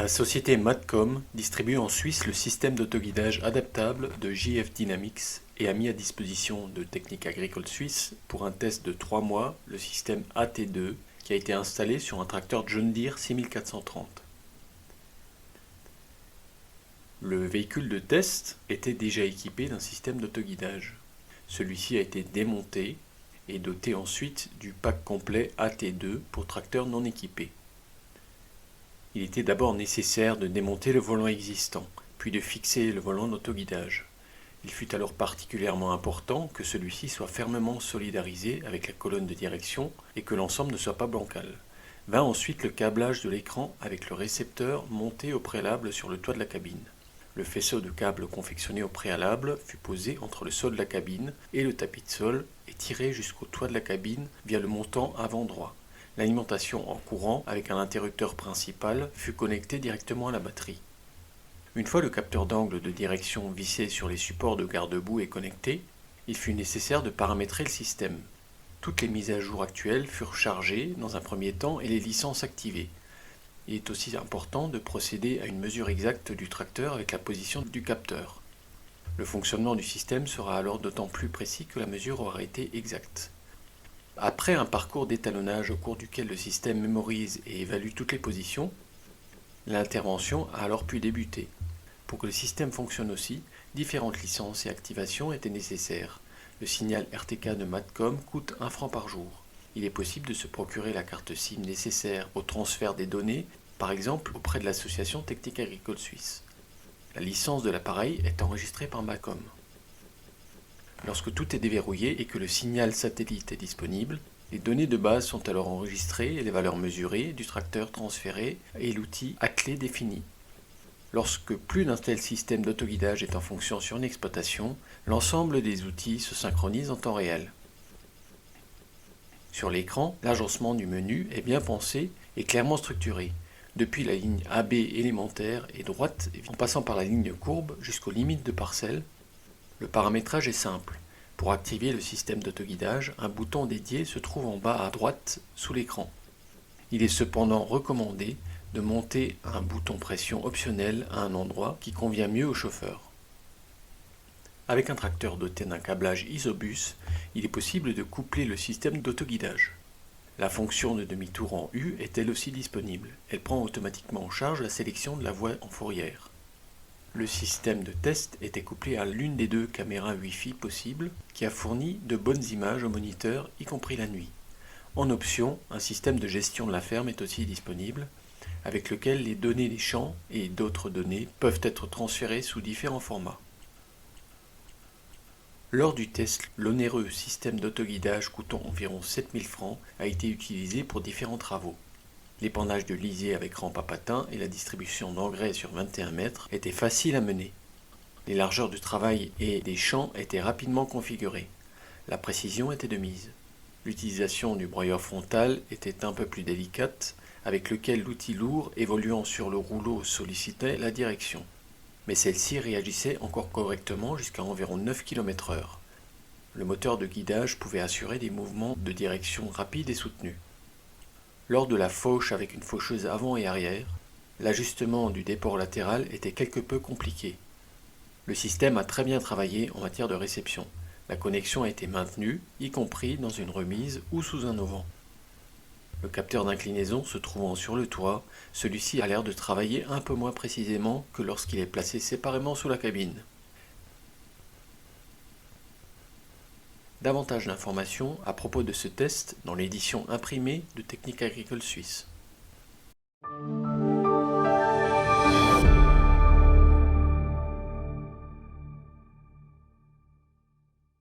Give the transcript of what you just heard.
La société Madcom distribue en Suisse le système d'autoguidage adaptable de JF Dynamics et a mis à disposition de Technique Agricole Suisse pour un test de 3 mois le système AT2 qui a été installé sur un tracteur John Deere 6430. Le véhicule de test était déjà équipé d'un système d'autoguidage. Celui-ci a été démonté et doté ensuite du pack complet AT2 pour tracteurs non équipés. Il était d'abord nécessaire de démonter le volant existant, puis de fixer le volant d'autoguidage. Il fut alors particulièrement important que celui-ci soit fermement solidarisé avec la colonne de direction et que l'ensemble ne soit pas bancal. Vint ensuite le câblage de l'écran avec le récepteur monté au préalable sur le toit de la cabine. Le faisceau de câbles confectionné au préalable fut posé entre le sol de la cabine et le tapis de sol et tiré jusqu'au toit de la cabine via le montant avant droit. L'alimentation en courant avec un interrupteur principal fut connectée directement à la batterie. Une fois le capteur d'angle de direction vissé sur les supports de garde-boue et connecté, il fut nécessaire de paramétrer le système. Toutes les mises à jour actuelles furent chargées dans un premier temps et les licences activées. Il est aussi important de procéder à une mesure exacte du tracteur avec la position du capteur. Le fonctionnement du système sera alors d'autant plus précis que la mesure aura été exacte. Après un parcours d'étalonnage au cours duquel le système mémorise et évalue toutes les positions, l'intervention a alors pu débuter. Pour que le système fonctionne aussi, différentes licences et activations étaient nécessaires. Le signal RTK de Madcom coûte 1 franc par jour. Il est possible de se procurer la carte SIM nécessaire au transfert des données, par exemple auprès de l'association Technique Agricole Suisse. La licence de l'appareil est enregistrée par Madcom. Lorsque tout est déverrouillé et que le signal satellite est disponible, les données de base sont alors enregistrées et les valeurs mesurées du tracteur transférées et l'outil attelé défini. Lorsque plus d'un tel système d'autoguidage est en fonction sur une exploitation, l'ensemble des outils se synchronise en temps réel. Sur l'écran, l'agencement du menu est bien pensé et clairement structuré, depuis la ligne AB élémentaire et droite en passant par la ligne courbe jusqu'aux limites de parcelles. Le paramétrage est simple. Pour activer le système d'autoguidage, un bouton dédié se trouve en bas à droite sous l'écran. Il est cependant recommandé de monter un bouton pression optionnel à un endroit qui convient mieux au chauffeur. Avec un tracteur doté d'un câblage Isobus, il est possible de coupler le système d'autoguidage. La fonction de demi-tour en U est elle aussi disponible. Elle prend automatiquement en charge la sélection de la voie en fourrière. Le système de test était couplé à l'une des 2 caméras Wi-Fi possibles qui a fourni de bonnes images au moniteur, y compris la nuit. En option, un système de gestion de la ferme est aussi disponible, avec lequel les données des champs et d'autres données peuvent être transférées sous différents formats. Lors du test, l'onéreux système d'autoguidage coûtant environ 7000 francs a été utilisé pour différents travaux. L'épandage de lisier avec rampe à patins et la distribution d'engrais sur 21 mètres étaient faciles à mener. Les largeurs du travail et des champs étaient rapidement configurées. La précision était de mise. L'utilisation du broyeur frontal était un peu plus délicate, avec lequel l'outil lourd évoluant sur le rouleau sollicitait la direction. Mais celle-ci réagissait encore correctement jusqu'à environ 9 km/h. Le moteur de guidage pouvait assurer des mouvements de direction rapides et soutenus. Lors de la fauche avec une faucheuse avant et arrière, l'ajustement du déport latéral était quelque peu compliqué. Le système a très bien travaillé en matière de réception. La connexion a été maintenue, y compris dans une remise ou sous un auvent. Le capteur d'inclinaison se trouvant sur le toit, celui-ci a l'air de travailler un peu moins précisément que lorsqu'il est placé séparément sous la cabine. Davantage d'informations à propos de ce test dans l'édition imprimée de Technique Agricole Suisse.